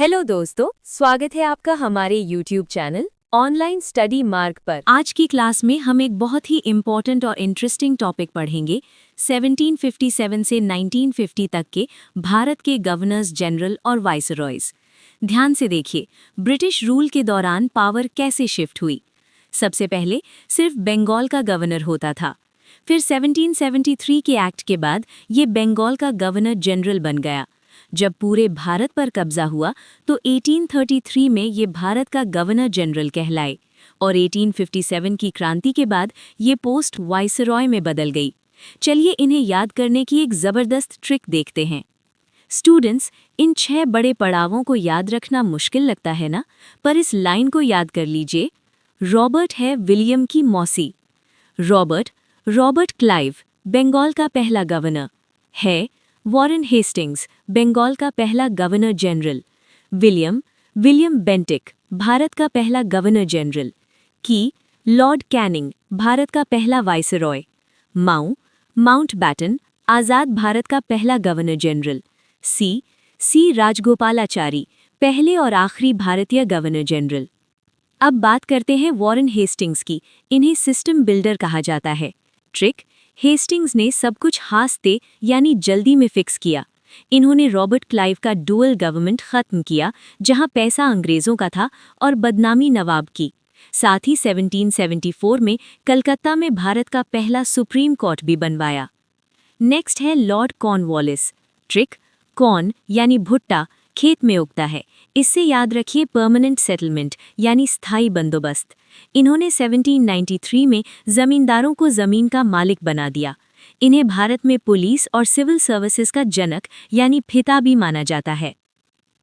Hello दोस्तों, स्वागत है आपका हमारे YouTube चैनल ऑनलाइन स्टडी मार्ग पर। आज की क्लास में हम एक बहुत ही इम्पॉर्टेंट और इंटरेस्टिंग टॉपिक पढ़ेंगे 1757 से 1950 तक के भारत के गवर्नर्स जनरल और वाइसरॉयज। ध्यान से देखिए, ब्रिटिश रूल के दौरान पावर कैसे शिफ्ट हुई। सबसे पहले सिर्फ बंगाल का गवर्नर होता था, फिर 1773 के एक्ट के बाद ये बंगाल का गवर्नर जनरल बन गया। जब पूरे भारत पर कब्जा हुआ तो 1833 में ये भारत का गवर्नर जनरल कहलाए और 1857 की क्रांति के बाद ये पोस्ट वाइसरॉय में बदल गई। चलिए इन्हें याद करने की एक ज़बरदस्त ट्रिक देखते हैं। स्टूडेंट्स, इन 6 बड़े पड़ावों को याद रखना मुश्किल लगता है ना, पर इस लाइन को याद कर लीजिए। रॉबर्ट है विलियम की मौसी। रॉबर्ट क्लाइव, बंगाल का पहला गवर्नर है। वॉरेन हेस्टिंग्स, बंगाल का पहला governor general. William Bentinck, Bharat का पहला governor general. Lord Canning, Bharat का पहला वाइसरॉय। माउंटबैटन, आज़ाद भारत का पहला गवर्नर जनरल। सी राजगोपालाचारी, पहले और आखिरी भारतीय गवर्नर जनरल। अब बात करते हैं वॉरेन हेस्टिंग्स की। इन्हें सिस्टम बिल्डर कहा जाता है। ट्रिक: हेस्टिंग्स ने सब कुछ हास्ते यानी जल्दी में फिक्स किया। इन्होंने रॉबर्ट क्लाइव का डुअल गवर्नमेंट खत्म किया, जहां पैसा अंग्रेजों का था और बदनामी नवाब की। साथ ही 1774 में कलकत्ता में भारत का पहला सुप्रीम कोर्ट भी बनवाया। नेक्स्ट है लॉर्ड कॉर्नवालिस। ट्रिक: कॉर्न यानी भुट्टा खेत में उगता है, इससे याद रखिए परमानेंट सेटलमेंट यानी स्थायी बंदोबस्त। इन्होंने 1793 में जमींदारों को जमीन का मालिक बना दिया। इन्हें भारत में पुलिस और सिविल सर्विसेज का जनक यानी पिता भी माना जाता है।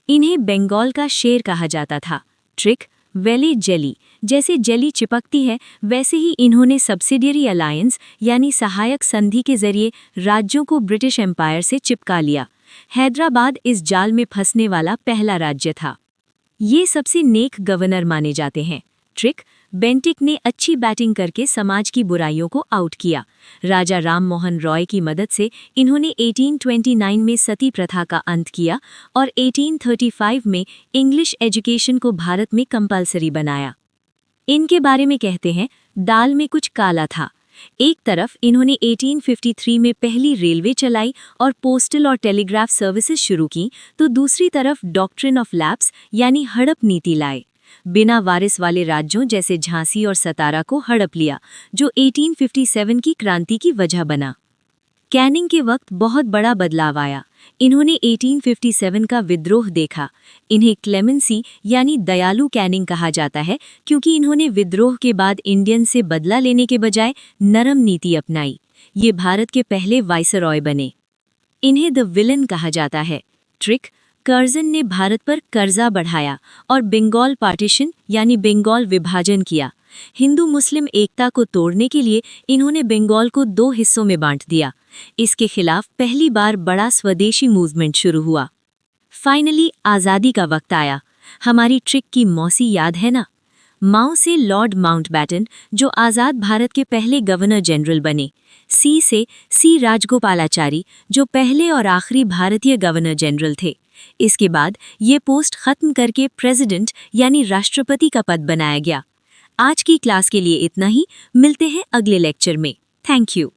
इन्हें बंगाल का शेर कहा जाता था। ट्रिक: वेली जेली, जैसे जेली चिपकती है वैसे ही इन्होंने सब्सिडियरी अलायंस यानी सहायक संधि के जरिए राज्यों को ब्रिटिश एम्पायर से चिपका लिया। हैदराबाद इस जाल में फंसने वाला पहला राज्य था। ये सबसे नेक गवर्नर माने जाते हैं। ट्रिक: बेंटिक ने अच्छी बैटिंग करके समाज की बुराइयों को आउट किया। राजा राम मोहन रॉय की मदद से इन्होंने 1829 में सती प्रथा का अंत किया और 1835 में इंग्लिश एजुकेशन को भारत में कंपलसरी बनाया। इनके बारे में कहते हैं, दाल में कुछ काला था। एक तरफ इन्होंने 1853 में पहली रेलवे चलाई और पोस्टल और टेलीग्राफ सर्विसेज शुरू की, तो दूसरी तरफ डॉक्ट्रिन ऑफ लैप्स यानी हड़प नीति लाए। बिना वारिस वाले राज्यों जैसे झांसी और सतारा को हड़प लिया, जो 1857 की क्रांति की वजह बना। कैनिंग के वक्त बहुत बड़ा बदलाव आया। इन्होंने 1857 का विद्रोह देखा। इन्हें क्लेमेंसी यानी दयालु कैनिंग कहा जाता है, क्योंकि इन्होंने विद्रोह के बाद इंडियन से बदला लेने के बजाय नरम नीति अपनाई। ये भारत के पहले वाइसरॉय बने। इन्हें द विलन कहा जाता है। ट्रिक: कर्जन ने भारत पर कर्जा बढ़ाया और बंगाल पार्टीशन यानी बंगाल विभाजन किया। हिंदू मुस्लिम एकता को तोड़ने के लिए इन्होंने बंगाल को 2 हिस्सों में बांट दिया। इसके खिलाफ पहली बार बड़ा स्वदेशी मूवमेंट शुरू हुआ। फाइनली आज़ादी का वक्त आया। हमारी ट्रिक की मौसी याद है ना? माओ से लॉर्ड माउंटबैटन, जो आज़ाद भारत के पहले गवर्नर जनरल बने। सी राजगोपालाचारी, जो पहले और आखिरी भारतीय गवर्नर जनरल थे। इसके बाद ये पोस्ट खत्म करके प्रेसिडेंट यानी राष्ट्रपति का पद बनाया गया। आज की क्लास के लिए इतना ही। मिलते हैं अगले लेक्चर में। Thank you.